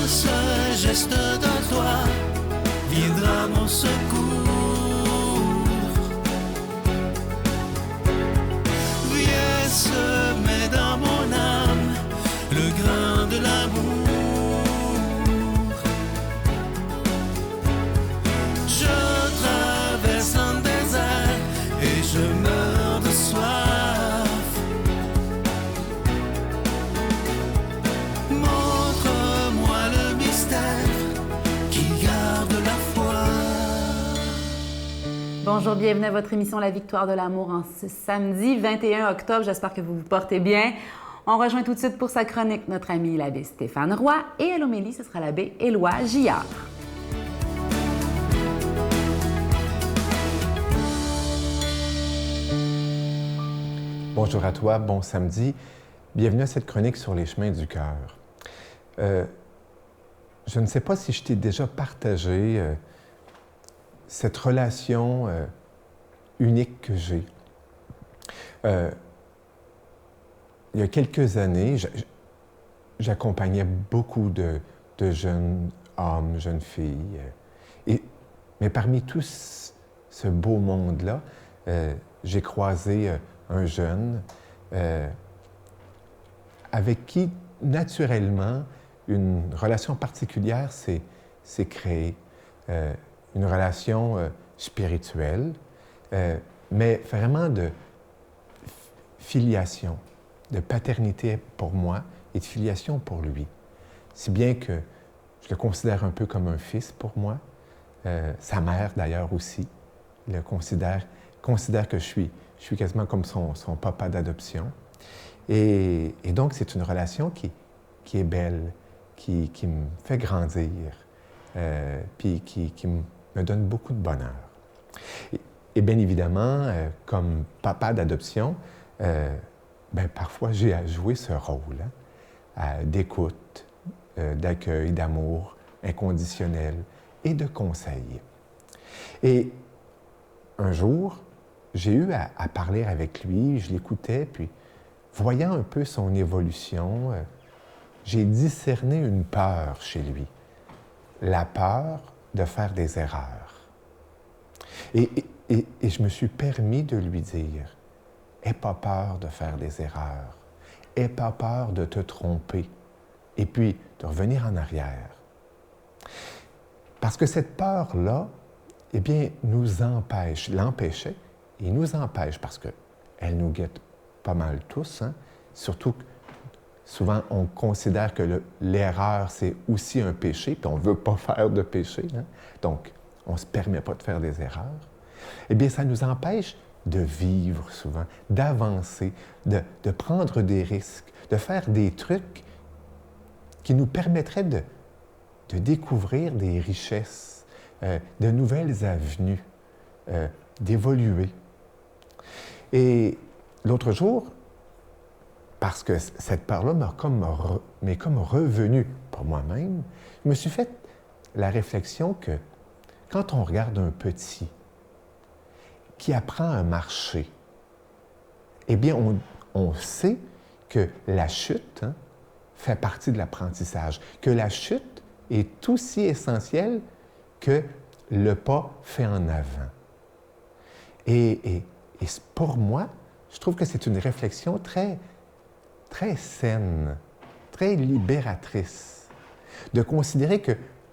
ce geste de toi viendra mon secours. Viens semer dans mon âme le grain de l'amour. Je traverse un désert et je meurs de soif. Montre-moi le mystère qui garde la foi. Bonjour, bienvenue à votre émission La Victoire de l'amour en ce samedi 21 octobre. J'espère que vous vous portez bien. On rejoint tout de suite pour sa chronique notre ami l'abbé Stéphane Roy et à l'homélie, ce sera l'abbé Éloi Gillard. Bonjour à toi, bon samedi. Bienvenue à cette chronique sur les chemins du cœur. Je ne sais pas si je t'ai déjà partagé cette relation unique que j'ai. Il y a quelques années, j'accompagnais beaucoup de jeunes hommes, jeunes filles. Mais parmi tout ce beau monde-là, j'ai croisé un jeune avec qui, naturellement, une relation particulière s'est créée. Une relation spirituelle, mais vraiment de filiation, de paternité pour moi et de filiation pour lui. Si bien que je le considère un peu comme un fils pour moi. Sa mère, d'ailleurs, aussi, le considère que je suis quasiment comme son papa d'adoption. Et donc, c'est une relation qui est belle, qui me fait grandir, puis qui me donne beaucoup de bonheur. Et bien évidemment, comme papa d'adoption, parfois j'ai à jouer ce rôle d'écoute, d'accueil, d'amour inconditionnel et de conseil. Et un jour, j'ai eu à parler avec lui, je l'écoutais, puis voyant un peu son évolution, j'ai discerné une peur chez lui, la peur de faire des erreurs. Et je me suis permis de lui dire, « Aie pas peur de faire des erreurs, aie pas peur de te tromper, et puis de revenir en arrière. » Parce que cette peur-là, eh bien, l'empêchait, et nous empêche, parce qu'elle nous guette pas mal tous, hein? Surtout que souvent, on considère que l'erreur, c'est aussi un péché, puis on ne veut pas faire de péché. Hein? Donc, on ne se permet pas de faire des erreurs. Eh bien, ça nous empêche de vivre souvent, d'avancer, de prendre des risques, de faire des trucs qui nous permettraient de découvrir des richesses, de nouvelles avenues, d'évoluer. Et l'autre jour, parce que cette peur-là m'est comme revenue pour moi-même, je me suis fait la réflexion que quand on regarde un petit qui apprend à marcher, eh bien, on sait que la chute fait partie de l'apprentissage, que la chute est aussi essentielle que le pas fait en avant. Et pour moi, je trouve que c'est une réflexion très saine, très libératrice, de considérer que,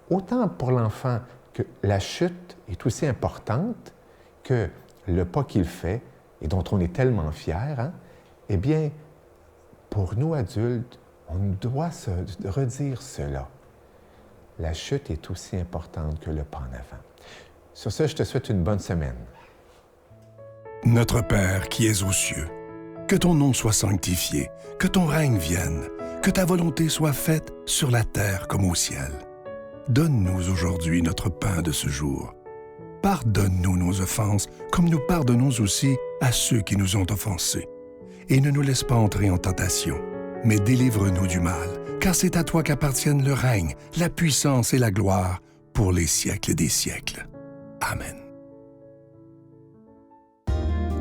autant pour l'enfant, que la chute est aussi importante que le pas qu'il fait et dont on est tellement fier, eh bien, pour nous adultes, on doit se redire cela. La chute est aussi importante que le pas en avant. Sur ce, je te souhaite une bonne semaine. Notre Père qui es aux cieux, que ton nom soit sanctifié, que ton règne vienne, que ta volonté soit faite sur la terre comme au ciel. Donne-nous aujourd'hui notre pain de ce jour. Pardonne-nous nos offenses, comme nous pardonnons aussi à ceux qui nous ont offensés. Et ne nous laisse pas entrer en tentation, mais délivre-nous du mal, car c'est à toi qu'appartiennent le règne, la puissance et la gloire pour les siècles des siècles. Amen.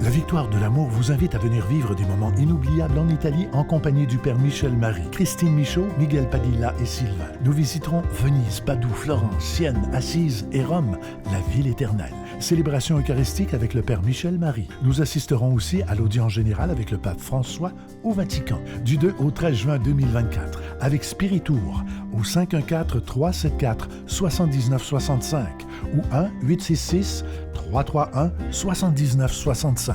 La Victoire de l'amour vous invite à venir vivre des moments inoubliables en Italie en compagnie du Père Michel Marie, Christine Michaud, Miguel Padilla et Sylvain. Nous visiterons Venise, Padoue, Florence, Sienne, Assise et Rome, la ville éternelle. Célébration eucharistique avec le Père Michel Marie. Nous assisterons aussi à l'audience générale avec le Pape François au Vatican, du 2 au 13 juin 2024, avec Spiritour au 514-374-7965 ou 1-866-331-7965.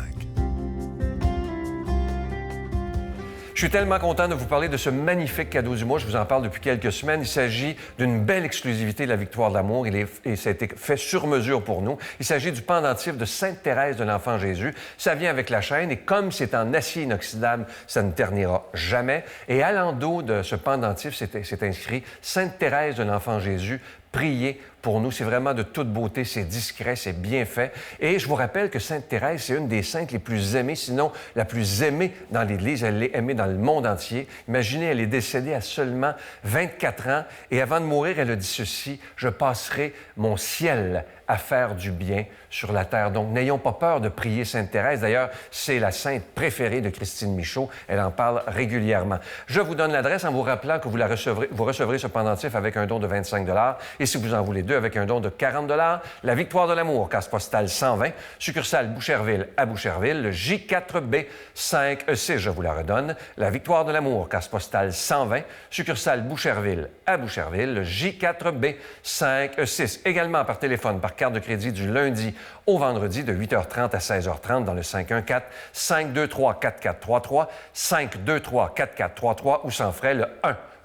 Je suis tellement content de vous parler de ce magnifique cadeau du mois. Je vous en parle depuis quelques semaines. Il s'agit d'une belle exclusivité de la Victoire de l'amour. Et ça a été fait sur mesure pour nous. Il s'agit du pendentif de Sainte Thérèse de l'Enfant Jésus. Ça vient avec la chaîne et comme c'est en acier inoxydable, ça ne ternira jamais. Et à l'endos de ce pendentif, c'est inscrit « Sainte Thérèse de l'Enfant Jésus, priez pour nous. » C'est vraiment de toute beauté, c'est discret, c'est bien fait. Et je vous rappelle que Sainte Thérèse, c'est une des saintes les plus aimées, sinon la plus aimée dans l'Église. Elle l'est aimée dans le monde entier. Imaginez, elle est décédée à seulement 24 ans et avant de mourir, elle a dit ceci: « Je passerai mon ciel à faire du bien sur la terre. » Donc, n'ayons pas peur de prier Sainte Thérèse. D'ailleurs, c'est la sainte préférée de Christine Michaud. Elle en parle régulièrement. Je vous donne l'adresse en vous rappelant que vous recevrez ce pendentif avec un don de 25 $. Et si vous en voulez deux, avec un don de 40 $, la Victoire de l'amour, case postale 120, succursale Boucherville à Boucherville, le J4B 5E6, je vous la redonne. La Victoire de l'amour, case postale 120, succursale Boucherville à Boucherville, le J4B 5E6. Également par téléphone, par carte de crédit du lundi au vendredi de 8h30 à 16h30 dans le 514-523-4433, 523-4433 ou sans frais le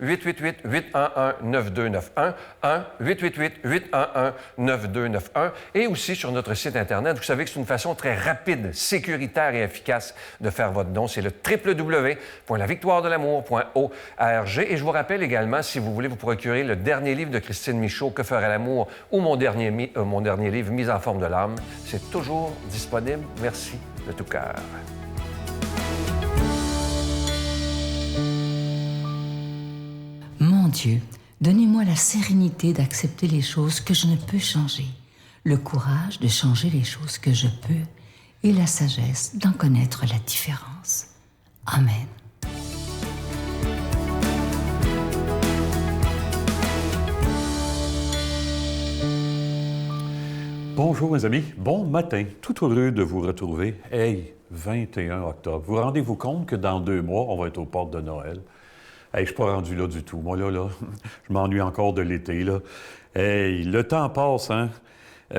1-888-811-9291, 1-888-811-9291 et aussi sur notre site Internet. Vous savez que c'est une façon très rapide, sécuritaire et efficace de faire votre don. C'est le www.lavictoiredelamour.org. Et je vous rappelle également, si vous voulez vous procurer le dernier livre de Christine Michaud, Que ferait l'amour, ou mon dernier livre, Mise en forme de l'âme, c'est toujours disponible. Merci de tout cœur. Mon Dieu, donnez-moi la sérénité d'accepter les choses que je ne peux changer, le courage de changer les choses que je peux et la sagesse d'en connaître la différence. Amen. Bonjour mes amis, bon matin, tout heureux de vous retrouver. Hey, 21 octobre, vous rendez-vous compte que dans 2 mois, on va être aux portes de Noël? Hey, je ne suis pas rendu là du tout. Moi, là, je m'ennuie encore de l'été, là. Hey, le temps passe, hein?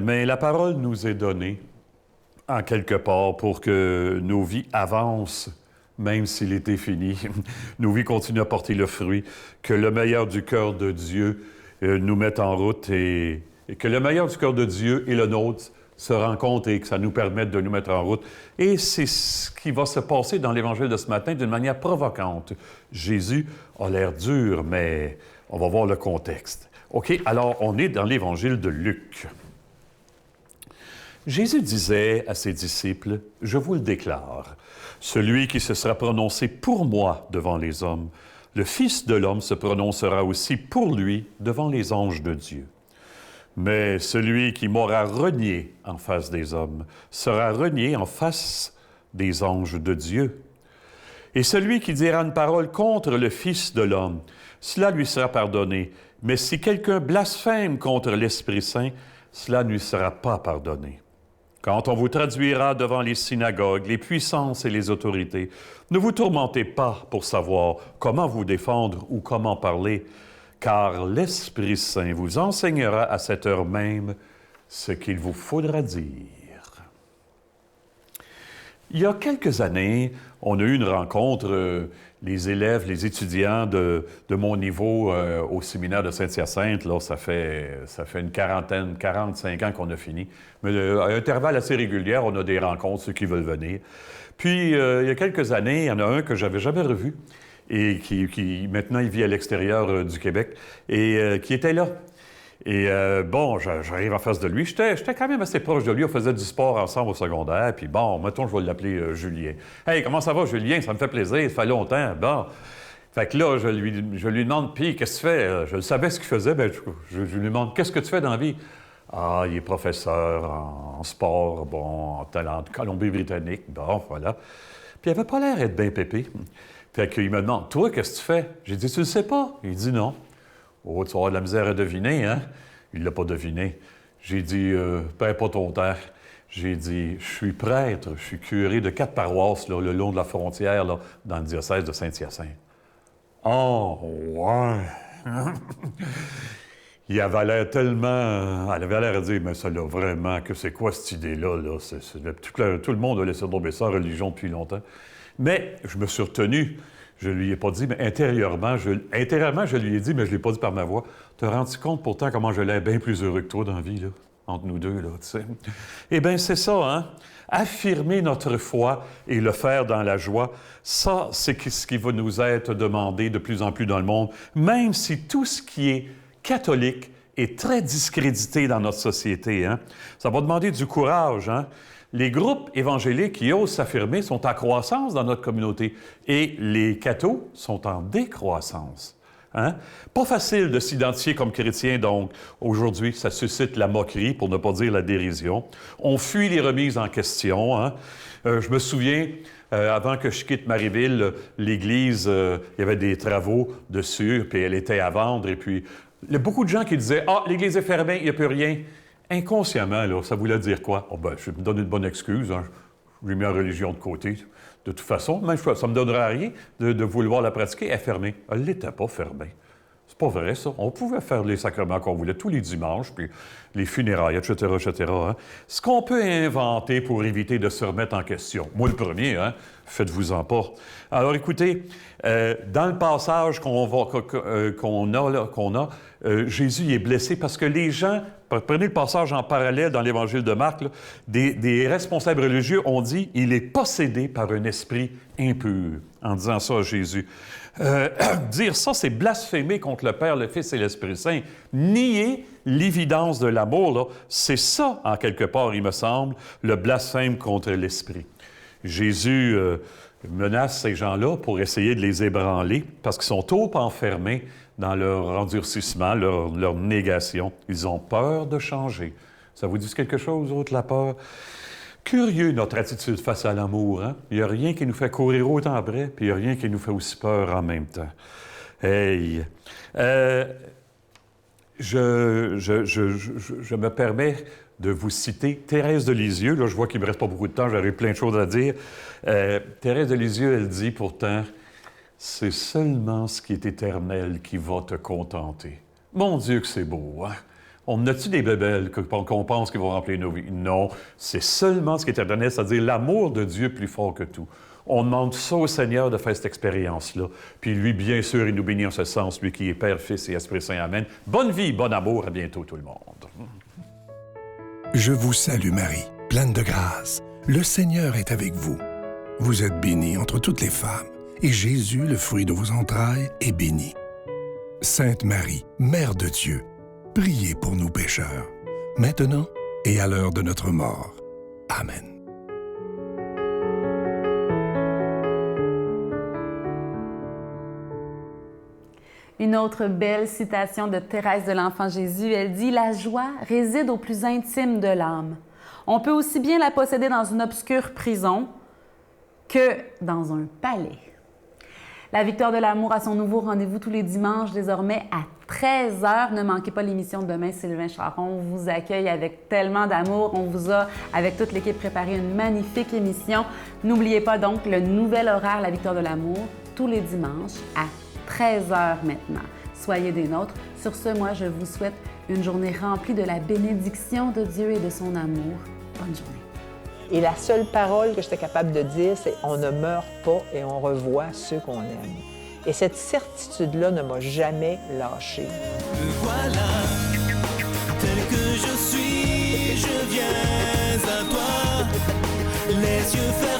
Mais la parole nous est donnée, en quelque part, pour que nos vies avancent, même si l'été finit. Nos vies continuent à porter le fruit, que le meilleur du cœur de Dieu nous mette en route et que le meilleur du cœur de Dieu et le nôtre se rencontrent et que ça nous permette de nous mettre en route. Et c'est ce qui va se passer dans l'Évangile de ce matin d'une manière provocante. Jésus a l'air dur, mais on va voir le contexte. OK, alors on est dans l'Évangile de Luc. Jésus disait à ses disciples, « Je vous le déclare, celui qui se sera prononcé pour moi devant les hommes, le Fils de l'homme se prononcera aussi pour lui devant les anges de Dieu. Mais celui qui m'aura renié en face des hommes sera renié en face des anges de Dieu. Et celui qui dira une parole contre le Fils de l'homme, cela lui sera pardonné. Mais si quelqu'un blasphème contre l'Esprit Saint, cela ne lui sera pas pardonné. Quand on vous traduira devant les synagogues, les puissances et les autorités, ne vous tourmentez pas pour savoir comment vous défendre ou comment parler, car l'Esprit Saint vous enseignera à cette heure même ce qu'il vous faudra dire. » Il y a quelques années, on a eu une rencontre, les élèves, les étudiants de mon niveau au séminaire de Saint-Hyacinthe. Là, ça fait une 45 ans qu'on a fini. Mais à intervalles assez réguliers, on a des rencontres, ceux qui veulent venir. Puis, il y a quelques années, il y en a un que je n'avais jamais revu et qui maintenant, il vit à l'extérieur du Québec et qui était là. Et bon, j'arrive en face de lui. J'étais quand même assez proche de lui. On faisait du sport ensemble au secondaire. Puis bon, mettons, je vais l'appeler Julien. « Hey, comment ça va, Julien? Ça me fait plaisir. Ça fait longtemps. » Bon. Fait que là, je lui demande, « Puis, qu'est-ce que tu fais? » Je savais ce qu'il faisait. Bien, je lui demande, « Qu'est-ce que tu fais dans la vie? » « Ah, il est professeur en sport, bon, en Colombie-Britannique, bon, voilà. Puis il avait pas l'air d'être bien pépé. Fait qu'il me demande, toi, qu'est-ce que tu fais? J'ai dit, tu le sais pas? Il dit non. Oh, tu vas avoir de la misère à deviner, hein? Il l'a pas deviné. J'ai dit, perds pas ton temps. J'ai dit, je suis prêtre, je suis curé de 4 paroisses là, le long de la frontière, là, dans le diocèse de Saint-Hyacinthe. Oh, ouais! Il avait l'air tellement... Elle avait l'air à dire, mais ça, là, vraiment, que c'est quoi cette idée-là? Là? Tout le monde a laissé tomber ça en religion depuis longtemps. Mais je me suis retenu. Je lui ai pas dit, mais intérieurement, je lui ai dit, mais je ne l'ai pas dit par ma voix. Te rends-tu compte pourtant comment je l'ai bien plus heureux que toi dans la vie, là? Entre nous deux, là, tu sais. Eh bien, c'est ça, hein? Affirmer notre foi et le faire dans la joie, ça, c'est ce qui va nous être demandé de plus en plus dans le monde, même si tout ce qui est catholique est très discrédité dans notre société, hein? Ça va demander du courage, hein? Les groupes évangéliques qui osent s'affirmer sont en croissance dans notre communauté et les cathos sont en décroissance. Hein? Pas facile de s'identifier comme chrétien, donc aujourd'hui, ça suscite la moquerie, pour ne pas dire la dérision. On fuit les remises en question. Hein? Je me souviens, avant que je quitte Marieville, l'église, il y avait des travaux dessus, puis elle était à vendre, et puis il y a beaucoup de gens qui disaient « Ah, l'église est fermée, il n'y a plus rien ». Inconsciemment, là, ça voulait dire quoi? Oh, ben, je me donne une bonne excuse, hein? J'ai mis la religion de côté. De toute façon, même ça ne me donnerait rien de vouloir la pratiquer. Elle est fermée. Elle n'était pas fermée. C'est pas vrai, ça. On pouvait faire les sacrements qu'on voulait tous les dimanches, puis les funérailles, etc., etc. Hein? Ce qu'on peut inventer pour éviter de se remettre en question. Moi, le premier, hein? Faites-vous-en pas. Alors, écoutez, dans le passage qu'on a, Jésus est blessé parce que les gens... Prenez le passage en parallèle dans l'Évangile de Marc, là, des responsables religieux ont dit « Il est possédé par un esprit impur », en disant ça à Jésus. Dire ça, c'est blasphémer contre le Père, le Fils et l'Esprit Saint. Nier l'évidence de l'amour, là, c'est ça, en quelque part, il me semble, le blasphème contre l'Esprit. Jésus menace ces gens-là pour essayer de les ébranler parce qu'ils sont trop enfermés dans leur endurcissement, leur négation. Ils ont peur de changer. Ça vous dit quelque chose, autre, la peur? Curieux, notre attitude face à l'amour. Hein? Il n'y a rien qui nous fait courir autant après, puis il n'y a rien qui nous fait aussi peur en même temps. Hey! Je me permets de vous citer Thérèse de Lisieux. Là, je vois qu'il ne me reste pas beaucoup de temps, j'aurais plein de choses à dire. Thérèse de Lisieux, elle dit pourtant... C'est seulement ce qui est éternel qui va te contenter. Mon Dieu que c'est beau, hein? On a-tu des bébelles qu'on pense qu'ils vont remplir nos vies? Non, c'est seulement ce qui est éternel, c'est-à-dire l'amour de Dieu plus fort que tout. On demande ça au Seigneur de faire cette expérience-là. Puis lui, bien sûr, il nous bénit en ce sens, lui qui est Père, Fils et Esprit Saint. Amen. Bonne vie, bon amour, à bientôt tout le monde. Je vous salue Marie, pleine de grâce. Le Seigneur est avec vous. Vous êtes bénie entre toutes les femmes. Et Jésus, le fruit de vos entrailles, est béni. Sainte Marie, Mère de Dieu, priez pour nous pécheurs, maintenant et à l'heure de notre mort. Amen. Une autre belle citation de Thérèse de l'Enfant Jésus, elle dit « La joie réside au plus intime de l'âme. On peut aussi bien la posséder dans une obscure prison que dans un palais. » La victoire de l'amour a son nouveau rendez-vous tous les dimanches, désormais à 13h. Ne manquez pas l'émission de demain. Sylvain Charon vous accueille avec tellement d'amour. On vous a, avec toute l'équipe, préparé une magnifique émission. N'oubliez pas donc le nouvel horaire, la victoire de l'amour, tous les dimanches à 13h maintenant. Soyez des nôtres. Sur ce, moi, je vous souhaite une journée remplie de la bénédiction de Dieu et de son amour. Bonne journée. Et la seule parole que j'étais capable de dire, c'est « on ne meurt pas et on revoit ceux qu'on aime ». Et cette certitude-là ne m'a jamais lâchée. Me voilà, tel que je suis, je viens à toi, les yeux fermés.